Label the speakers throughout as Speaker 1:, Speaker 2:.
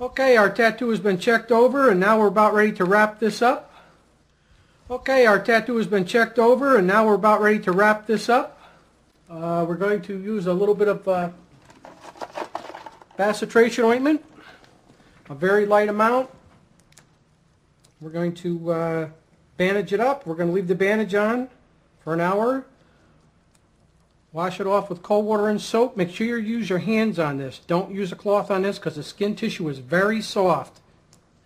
Speaker 1: Okay, our tattoo has been checked over and now we're about ready to wrap this up. Okay, our tattoo has been checked over and now we're about ready to wrap this up. We're going to use a little bit of bacitration ointment, a very light amount. We're going to bandage it up. We're going to leave the bandage on for an hour. Wash it off with cold water and soap. Make sure you use your hands on this. Don't use a cloth on this because the skin tissue is very soft.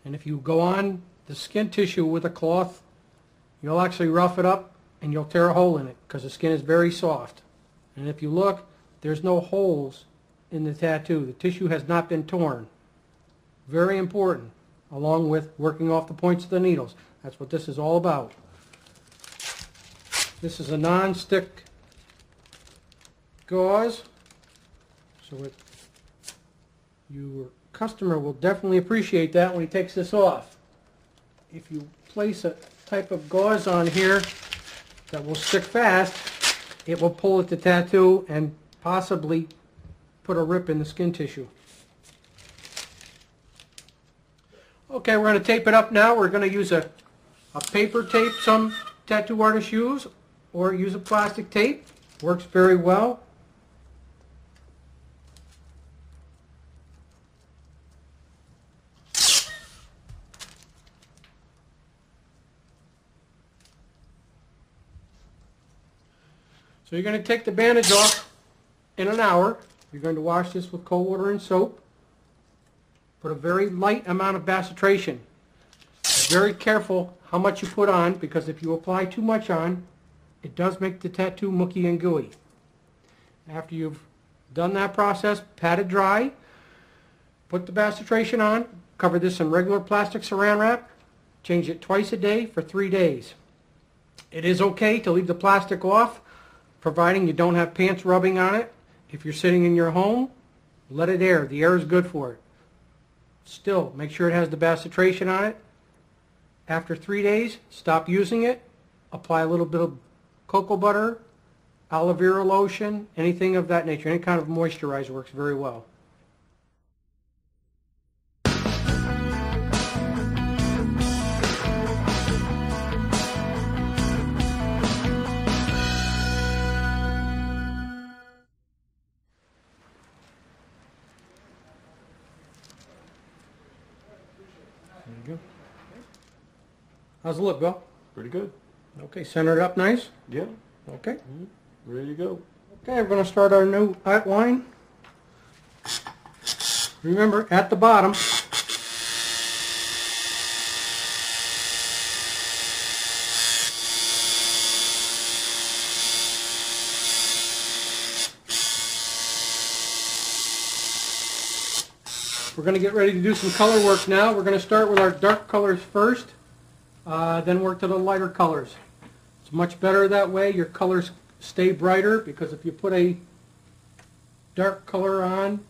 Speaker 1: And if you go on the skin tissue with a cloth, you'll actually rough it up and you'll tear a hole in it because the skin is very soft. And if you look, there's no holes in the tattoo. The tissue has not been torn. Very important, along with working off the points of the needles. That's what this is all about. This is a non-stick gauze, so your customer will definitely appreciate that when he takes this off. If you place a type of gauze on here that will stick fast, it will pull at the tattoo and possibly put a rip in the skin tissue. Okay, we're going to tape it up now. We're going to use a paper tape some tattoo artists use, or use a plastic tape. Works very well. So you're going to take the bandage off in an hour. You're going to wash this with cold water and soap. Put a very light amount of bacitration. Be very careful how much you put on, because if you apply too much on, it does make the tattoo mucky and gooey. After you've done that process, pat it dry, put the bacitration on, cover this in regular plastic saran wrap, change it twice a day for 3 days. It is okay to leave the plastic off, providing you don't have pants rubbing on it. If you're sitting in your home, let it air. The air is good for it. Still, make sure it has the bacitration on it. After 3 days, stop using it. Apply a little bit of cocoa butter, aloe vera lotion, anything of that nature. Any kind of moisturizer works very well. There you go. How's it look, Bill?
Speaker 2: Pretty good.
Speaker 1: Okay, center it up nice?
Speaker 2: Yeah.
Speaker 1: Okay.
Speaker 2: Ready to go.
Speaker 1: Okay, we're going to start our new outline. Remember, at the bottom, we're going to get ready to do some color work now. We're going to start with our dark colors first, then work to the lighter colors. It's much better that way. Your colors stay brighter, because if you put a dark color on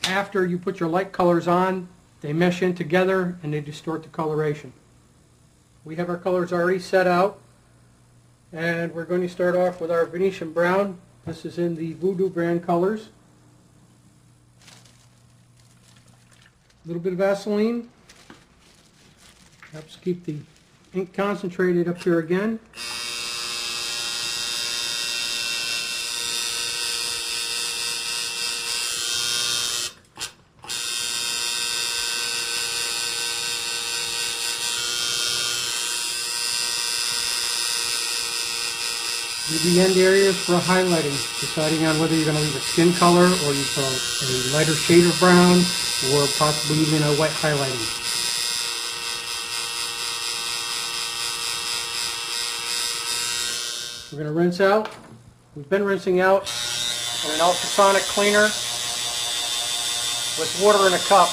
Speaker 1: after you put your light colors on, they mesh in together and they distort the coloration. We have our colors already set out, and we're going to start off with our Venetian brown. This is in the Voodoo brand colors. A little bit of Vaseline helps keep the ink concentrated up here again. The end areas for highlighting, deciding on whether you're going to leave a skin color or you put a lighter shade of brown or possibly even a wet highlighting. We're going to rinse out. We've been rinsing out in an ultrasonic cleaner with water in a cup.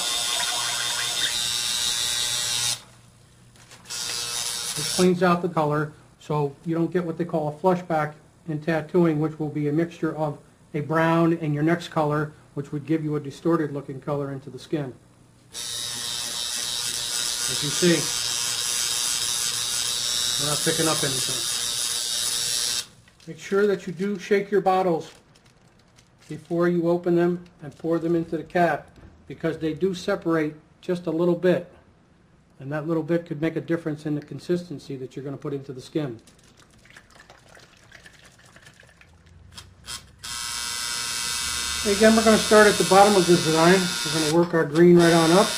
Speaker 1: This cleans out the color, so you don't get what they call a flushback in tattooing, which will be a mixture of a brown and your next color, which would give you a distorted looking color into the skin. As you see, we're not picking up anything. Make sure that you do shake your bottles before you open them and pour them into the cap, because they do separate just a little bit, and that little bit could make a difference in the consistency that you're going to put into the skin. Again, we're going to start at the bottom of the design. We're going to work our green right on up.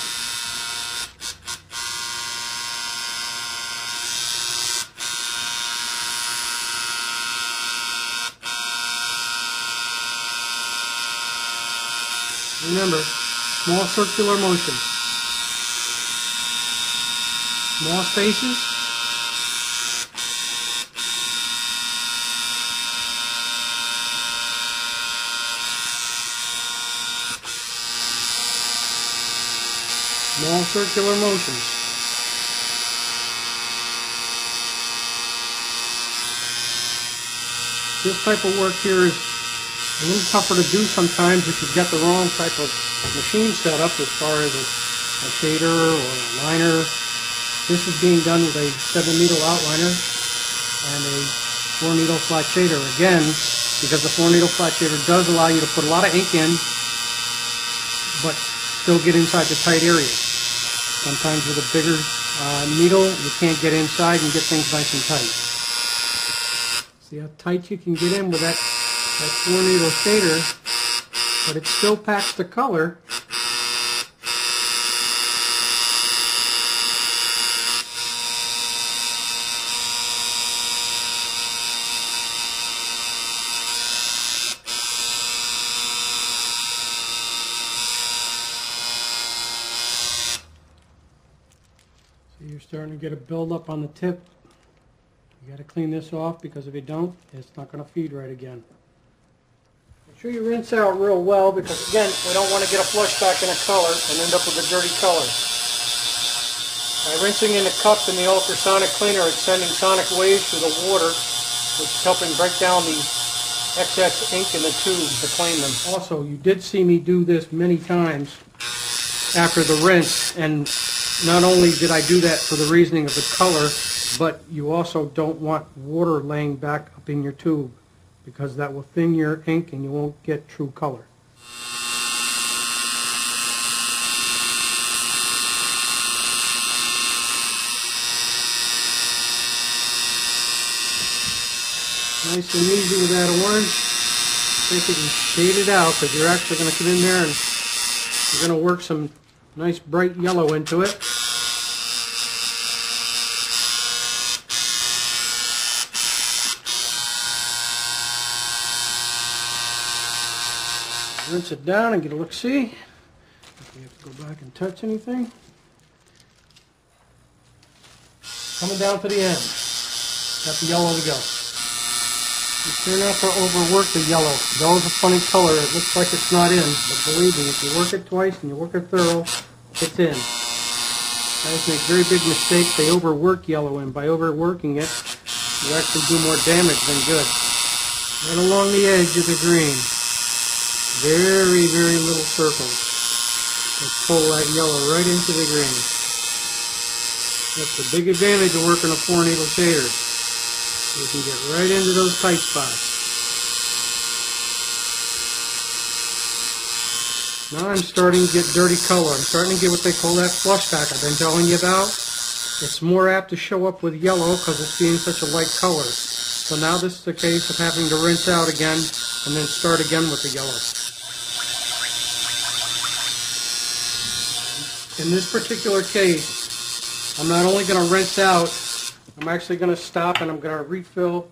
Speaker 1: Remember, small circular motion. Small spaces. Small circular motions. This type of work here is a little tougher to do sometimes if you've got the wrong type of machine set up as far as a shader or a liner. This is being done with a 7-needle outliner and a 4-needle flat shader. Again, because the 4-needle flat shader does allow you to put a lot of ink in, but still get inside the tight areas. Sometimes with a bigger needle, you can't get inside and get things nice and tight. See how tight you can get in with that 4-needle shader, but it still packs the color. So you're starting to get a buildup on the tip. You got to clean this off, because if you don't, it's not going to feed right again. Make sure you rinse out real well, because again, we don't want to get a flush back in a color and end up with a dirty color. By rinsing in the cup in the ultrasonic cleaner, it's sending sonic waves through the water, which is helping break down the excess ink in the tube to clean them. Also, you did see me do this many times after the rinse, and not only did I do that for the reasoning of the color, but you also don't want water laying back up in your tube, because that will thin your ink and you won't get true color. Nice and easy with that orange. Take it and shade it out, because you're actually going to come in there and you're going to work some nice bright yellow into it. Rinse it down and get a look-see. If we have to go back and touch anything. Coming down to the end. Got the yellow to go. Be sure not to overwork the yellow. It's always a funny color. It looks like it's not in, but believe me, if you work it twice and you work it thorough, it's in. Guys make very big mistakes. They overwork yellow, and by overworking it, you actually do more damage than good. Right along the edge of the green. Very, very little circles. Let's pull that yellow right into the green. That's the big advantage of working a 4-needle shader. You can get right into those tight spots. Now I'm starting to get dirty color. I'm starting to get what they call that flush back I've been telling you about. It's more apt to show up with yellow because it's being such a light color. So now this is a case of having to rinse out again and then start again with the yellow. In this particular case, I'm not only going to rinse out, I'm actually going to stop and I'm going to refill.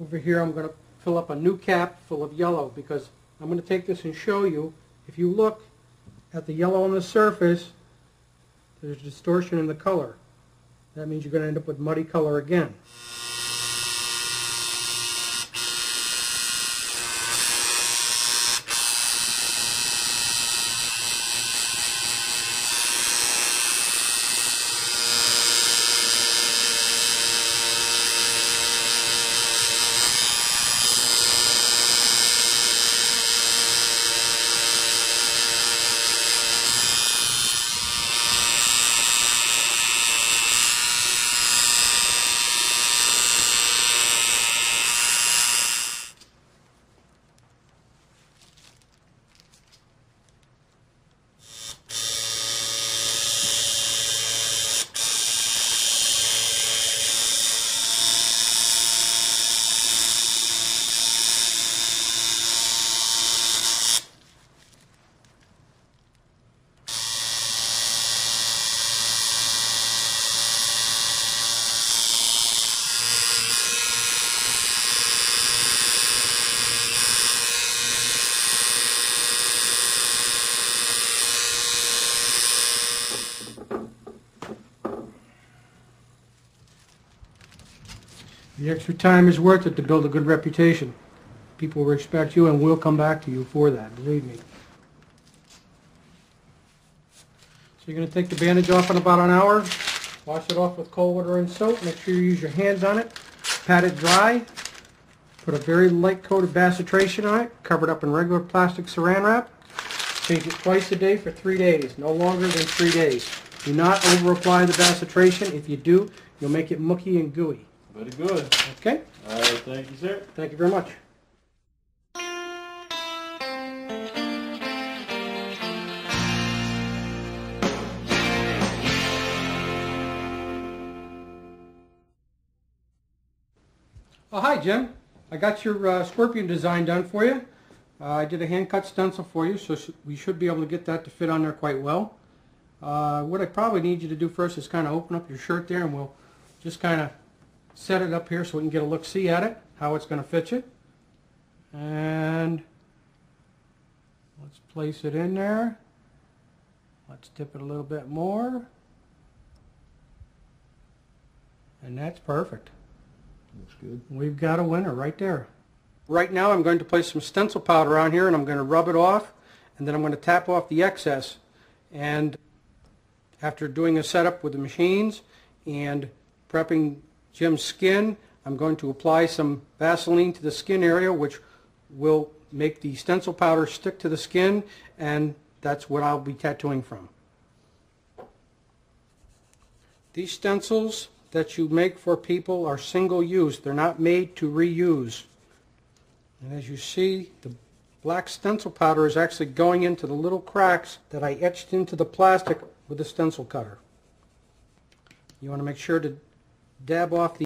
Speaker 1: Over here I'm going to fill up a new cap full of yellow, because I'm going to take this and show you, if you look at the yellow on the surface, there's distortion in the color. That means you're going to end up with muddy color again. The extra time is worth it to build a good reputation. People respect you and will come back to you for that, believe me. So you're going to take the bandage off in about an hour, wash it off with cold water and soap, make sure you use your hands on it, pat it dry, put a very light coat of bacitration on it, cover it up in regular plastic saran wrap, change it twice a day for 3 days, no longer than 3 days. Do not over apply the bacitration. If you do, you'll make it mucky and gooey.
Speaker 2: Very good.
Speaker 1: Okay?
Speaker 2: All right, thank you, sir.
Speaker 1: Thank you very much. Oh, hi, Jim. I got your scorpion design done for you. I did a hand-cut stencil for you, so we should be able to get that to fit on there quite well. What I probably need you to do first is kind of open up your shirt there, and we'll just kind of set it up here so we can get a look-see at it, how it's going to fit you. And let's place it in there. Let's dip it a little bit more. And that's perfect.
Speaker 2: Looks good.
Speaker 1: We've got a winner right there. Right now I'm going to place some stencil powder on here and I'm going to rub it off, and then I'm going to tap off the excess. And after doing a setup with the machines and prepping Jim's skin, I'm going to apply some Vaseline to the skin area, which will make the stencil powder stick to the skin, and that's what I'll be tattooing from. These stencils that you make for people are single use. They're not made to reuse. And as you see, the black stencil powder is actually going into the little cracks that I etched into the plastic with the stencil cutter. You want to make sure to dab off the